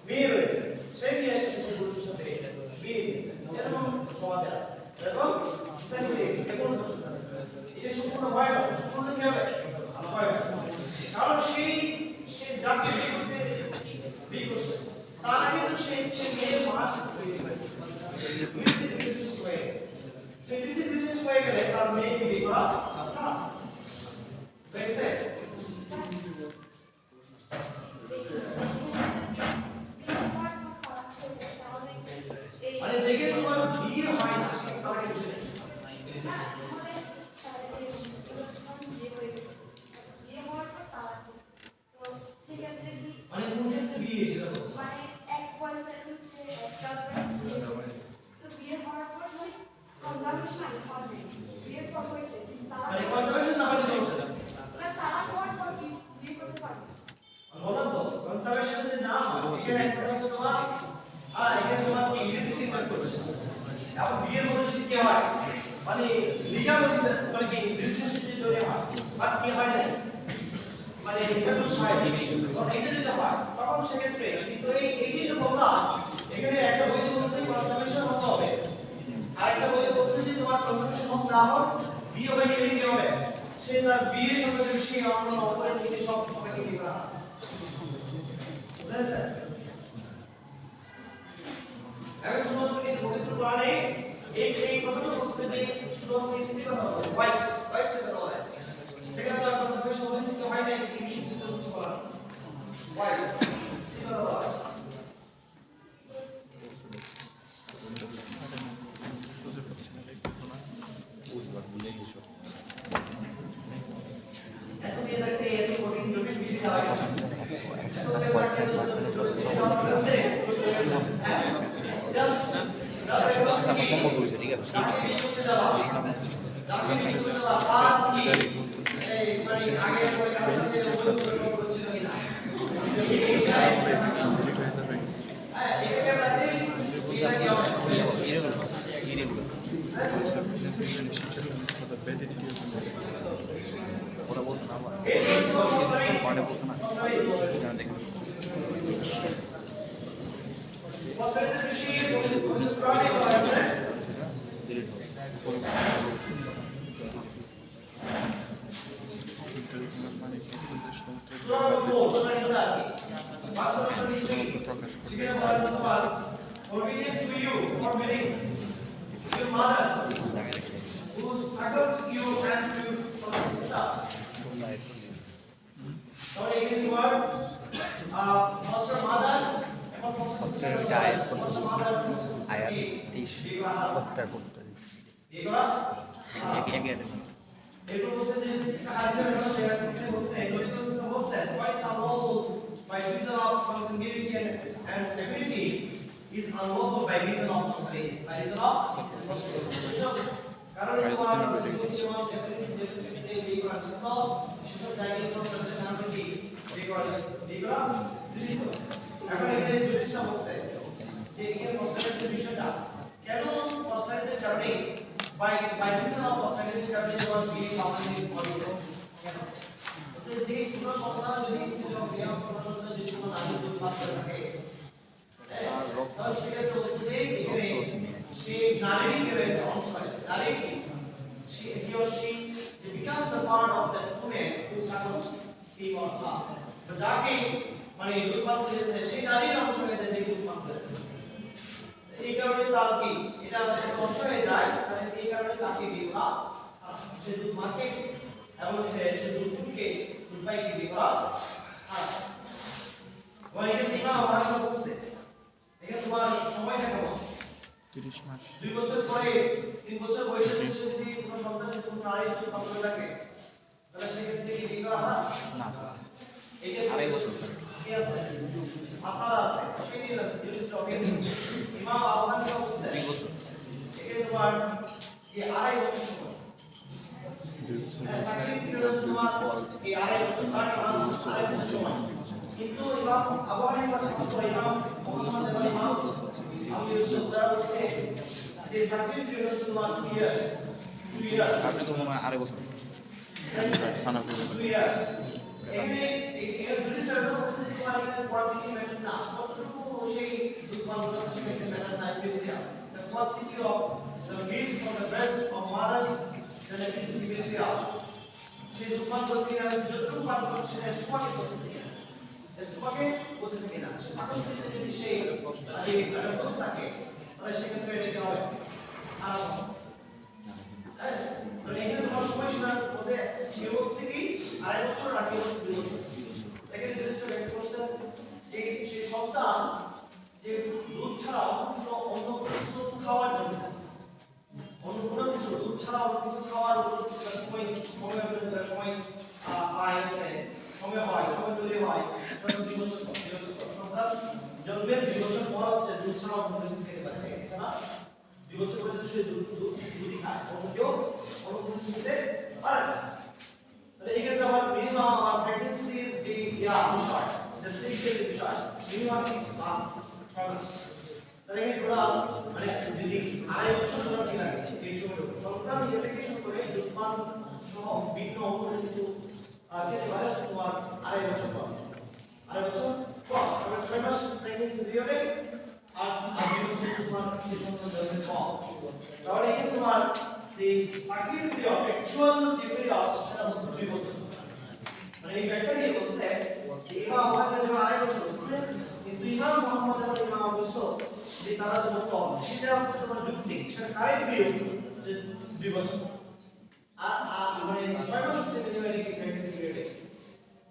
মেয়ে রয়েছে সেই নিয়ে এসে সেই পুরুষের সাথে বিয়ে দিয়েছে এরকম সমাজে আছে এবং এখন পর্যন্ত আছে এটা সম্পূর্ণ হয় না সম্পূর্ণ কি হবে হয় না কারণ সে যাকে বিয়ে করছে তারা কিন্তু সেই মেয়ের মাস হয়ে গেলে তার মেয়েকে বিয়ে করা দেখছে মানে যেখানে তোমার বিয়ে হয় না সে তাকে মানে কোন ক্ষেত্রে বিয়ে সেটা মানে এক্স বয়ফ্রেন্ড হচ্ছে এক্স গার্লফ্রেন্ড তো বিয়ে হওয়ার পর ওই কনজারভেশন হবে বিয়ের পর হইছে মানে কনজারভেশন না হলে সমস্যা না তারা হওয়ার পর বিয়ে করতে পারবে বললাম তো কনজারভেশন যদি না হয় এখানে একটা হচ্ছে তোমার এখানে তোমার ইংলিশে কাজ করছে এখন বিয়ের মধ্যে যদি কি হয় মানে লিগাল মানে কি রিলেশনশিপ যদি তৈরি হয় বাট কি হয় না মানে এটা তো সাইড এটা যদি হয় তখন সেক্ষেত্রে কিন্তু এই যে বললাম এখানে একটা বই বলছে কনজারভেশন হতে হবে আর একটা বই বলছে যে তোমার কনজারভেশন হোক না হোক বিয়ে হয়ে গেলে কি হবে সে তার বিয়ে সম্পর্কে সেই অন্য অপরে নিচে সব সবাইকে কি করা বুঝেছে এখন শুধুমাত্র এই পবিত্র কোরআনে এই কথাটা বলছে যে শুধুমাত্র স্ত্রী কথা বলছে ওয়াইফস এর কথা বলছে সেখানে তো আপনার স্পেশাল বলছে কি হয় না কি বিশুদ্ধ কিছু বলা ওয়াইফস স্ত্রী কথা বলা এখন এটাতে এত কঠিন জটিল বিষয় হয় তো সেটা জাস্ট সম্ভব হয়েছে ঠিক আছে যাকে বিয়ে করতে যাবা যাকে বিয়ে করতে যাবা তার কি এই মানে আগে পরে কার সাথে সম্পর্ক ছিল কিনা হ্যাঁ এটাকে বাদে এটা কি হবে ওরা বলছে না আমার এই পয়েন্টে বলছে না এখানে দেখুন ফসফরাসের বেশি প্রাণী করা আছে প্রকাশ Forbidden to you, forbiddings, your mothers, who suckled you and you sisters. Now again the word, foster mother, and foster sister, foster mother, আয়াত 23 পোস্টার পোস্টার একে দেখুন এগুলো বলছে যে হাদিসের মধ্যে আছে কি বলছে নবী তো বলছে why is unlawful by reason of consanguinity and affinity is unlawful by reason of race by reason of কারণ তোমার যেমন affinity যেটা এই করা তো সেসব জায়গায় প্রশ্নের নাম কি এই করা দৃষ্টিত এখন এখানে দৃষ্টি বলছে যে এখানে প্রশ্নের বিষয়টা কেন প্রশ্নের কারণে by reason of postulated capital was being founded for the যে কোনো সন্তান যদি ছিল বিয়ে কোনো সন্তান যদি কোনো নারী দুধ পান করে থাকে তাহলে সেক্ষেত্রে বলছে যে এখানে সে নারী হয়ে যায় অংশ হয় নারী she he or she becomes the part of that woman who suckles him or her তো যাকে মানে দুধ পান করেছে সেই নারীর অংশ হয়ে যায় যে দুধ পান করেছে এই কারণে তার কি এটা অংশ হয়ে যায় তাহলে এই কারণে তাকে বিয়ে করা সে দুধ মার্কেট এবং সে দুধকে দুধ পাইকে বিয়ে করা আর এখানে দিমা আমার বলছে এখানে তোমার সময়টা কেমন 30 মাস 2 বছর পরে 3 বছর বয়সে যদি কোনো সন্তান যদি কোনো নারী দুধ পান করে থাকে তাহলে সেক্ষেত্রে কি বিয়ে করা হয় না এখানে আড়াই বছর স্যার কি আছে মাসালা আছে অপিনিয়ন আছে জিনিস অপিনিয়ন ইমাম আবু হানিফা বলছে 2 বছর এখানে তোমার এই আড়াই বছর সময় সাকিব পিরিয়ড তোমার এই আড়াই বছর তার আড়াই বছর সময় কিন্তু ইমাম আবু হানিফা ছাত্র ইমাম মুহাম্মদ ইবনে ইমাম আবু ইউসুফ তারা বলছে যে সাকিব পিরিয়ড তোমার 2 ইয়ার্স 2 ইয়ার্স আপনি তো মনে হয় আড়াই বছর খানা করে 2 ইয়ার্স এখানে এখানে যদি সার্ভ হচ্ছে যে তোমার এখানে কোয়ান্টিটি ম্যাটার না কতটুকু সেই দুধপান করতে সেটা ম্যাটার না বেশিয়া the quantity of the milk from the breast of mothers then it is বেশিয়া সেই দুধপান করতে গেলে যতটুকু পান করছে সেটা স্পটে করছে কিনা স্পটে করছে কিনা পাকস্থলীতে যদি সেই করছে থাকে তাহলে সেক্ষেত্রে এটা হবে আর মানে এখানে তোমার সময় সীমার মধ্যে কি বলছে কি আড়াই বছর আর কি বলছে 2 বছর এখানে জিনিসটা ব্যাখ্যা করছেন যে সেই সন্তান যে দুধ ছাড়া অন্য কোনো কিছু খাওয়ার জন্য অন্য কোনো কিছু দুধ ছাড়া অন্য কিছু খাওয়ার সময় পায় আছে সময় হয় সময় তৈরি হয় তখন 2 বছর সন্তান জন্মের 2 বছর পর হচ্ছে দুধ ছাড়া অন্য কিছু খেতে পারে এছাড়া 2 বছর পর্যন্ত সে দুধই খায় অন্য কেউ অন্য কিছু খেতে পারে না তাহলে এই ক্ষেত্রে আমার মিনিমাম আমার প্রেগন্যান্সির যে বিষয় জাস্টিফিকেশন বিষয় মিনিমাম 6 মান্থস 6 মাস তাহলে এই টোটাল মানে যদি আড়াই বছর ধরে কি লাগে এই সময় সন্তান থেকে শুরু করে দুধপান সহ বিভিন্ন অন্য কিছু খেতে পারে হচ্ছে তোমার আড়াই বছর পর তাহলে 6 মাস প্রেগন্যান্সি পিরিয়ডে আর 2 বছর তোমার সেই সন্তান জন্মের পর তাহলে এই তোমার the cyclic period actual period সেটা হচ্ছে 2 বছর মানে এই ব্যাখ্যা দিয়ে বলছে যে ইমাম আবু হানিফা যেমন আড়াই বছর বলছে কিন্তু ইমাম মুহাম্মদ এবং ইমাম আবু ইউসুফ যে তারা যে মত সেটা হচ্ছে তোমার যুক্তি সেটা কারেক্ট ভিউ যে 2 বছর আর মানে 6 মাস হচ্ছে মিনিমাম কি প্র্যাকটিস পিরিয়ড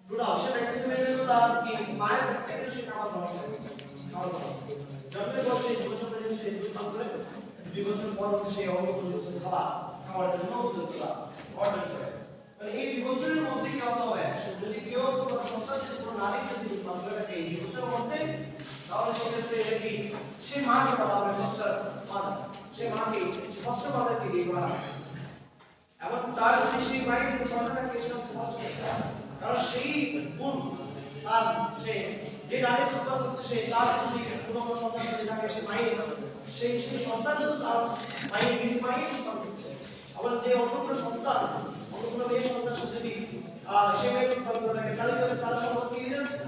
টোটাল সে প্র্যাকটিস পিরিয়ড তার কি মায়ের কাছ থেকে সে খাওয়া দাওয়া করে জন্মের পর সেই 2 বছর পর্যন্ত সে দুধ পান করে 2 বছর পর হচ্ছে সেই অন্য কোনো কিছু খাওয়ার জন্য উপযুক্ততা অর্জন করে মানে এই 2 বছরের মধ্যে কি হতে হবে যদি কেউ কোনো সন্তান যদি কোনো নারী যদি দুধ পান করে থাকে এই 2 বছরের মধ্যে তাহলে সেক্ষেত্রে এটা কি সে মাকে বলা হবে মিস্টার মাদার সে মা সে যে নারী উৎপাদন করছে সে তার যদি কোনো সন্তান যদি থাকে সে মায়ের সেই সন্তান কিন্তু তার মায়ের নিজ মায়ের উৎপাদন করছে। আবার যে অন্য কোনো সন্তান অন্য কোনো মেয়ে সন্তান সে যদি সে মেয়ে উৎপাদন করে থাকে তাহলে তার সম্পর্ক কি হয়ে যাচ্ছে?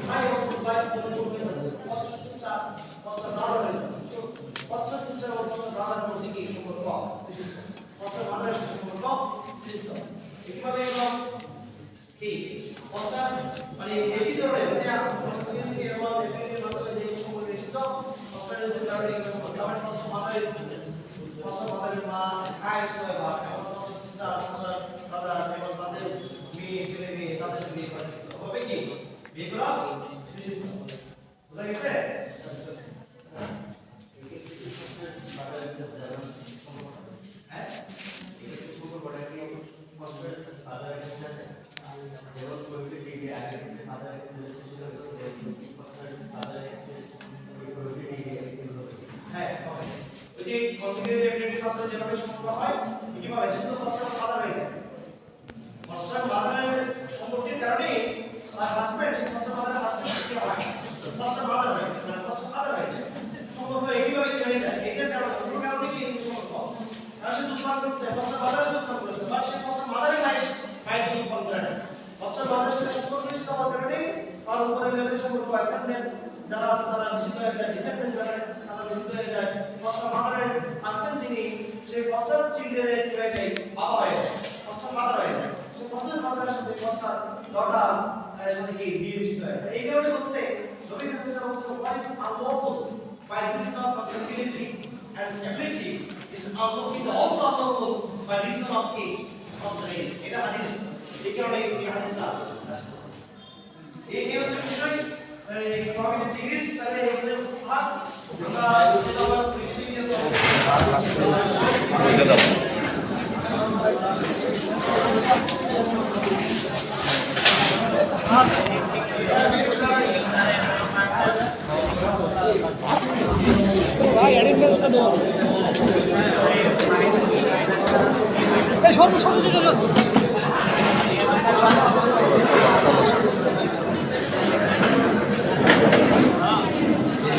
ভাই এবং ভাই হয়ে যাচ্ছে। ফস্টার সিস্টার ফস্টার ব্রাদার হয়ে যাচ্ছে। ফস্টার সিস্টার এবং ফস্টার ব্রাদার মধ্যে কি সম্পর্ক? ফস্টার ব্রাদারের সাথে সম্পর্ক কিভাবে কি ফস্টার মানে বেবি ধরে যে ফস্টারকে এবং বেবির মাধ্যমে যে সম্পর্ক এসেছিল ফস্টারের সাথে কারণে যেমন ফস্টার মাদারের মা খায় সবাই বা ফস্টার সিস্টার ফস্টার ব্রাদার এবং তাদের মেয়ে ছেলে মেয়ে তাদের বিয়ে করে হবে কি বিয়ে করা বুঝা গেছে? যেভাবে সম্পর্ক হয় কিভাবে শুধু ফস্টার ফাদার হয়ে যায়। ফস্টার মাদারের সম্পর্কের কারণে তার হাজবেন্ড সে ফস্টার মাদারের হাজবেন্ড কি হয় ফস্টার মাদার হয় মানে ফস্টার ফাদার হয়ে যায়। সম্পর্ক একইভাবে হয়ে যায়। এটার কারণে কোনো কারণে কি এই সম্পর্ক কারণ সে দুধপান করছে ফস্টার মাদারের দুধপান করেছে বাট সে ফস্টার মাদারের মায়ের দুধপান করে না। ফস্টার মাদারের সাথে সম্পর্ক নিশ্চিত হওয়ার কারণে তার উপরে লেভেলের সম্পর্ক অ্যাসেন্ডেন্ট যারা আছে তারা নিশ্চিত হয়ে যায় ডিসেন্ডেন্ট যারা তারা নিশ্চিত হয়ে যায়। ফস্টার মাদারের হাজবেন্ড যিনি সে ফস্টার চিলড্রেনের কি হয়ে যায় বাবা হয়ে যায় ফস্টার মাদার হয়ে যায়। সে ফস্টার মাদারের সাথে ফস্টার ডটার এর সাথে কি বিয়ে নিশ্চিত হয়। এই কারণে হচ্ছে নবী কারীম সাল্লাল্লাহু আলাইহি ওয়াসাল্লাম is unlawful by reason of compatibility and ability is also unlawful by reason of কি foster age এটা হাদিস। এই কারণে এই হাদিসটা আসছে। এই হচ্ছে বিষয় এই প্রবলেম ডিগ্রিস তাহলে এখানে ভাগ আমরা আবার প্রিভিয়াস এটা দাও ভাই অ্যাটেন্ডেন্সটা দাও এই সর্বসম্মতি চলো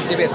দিবে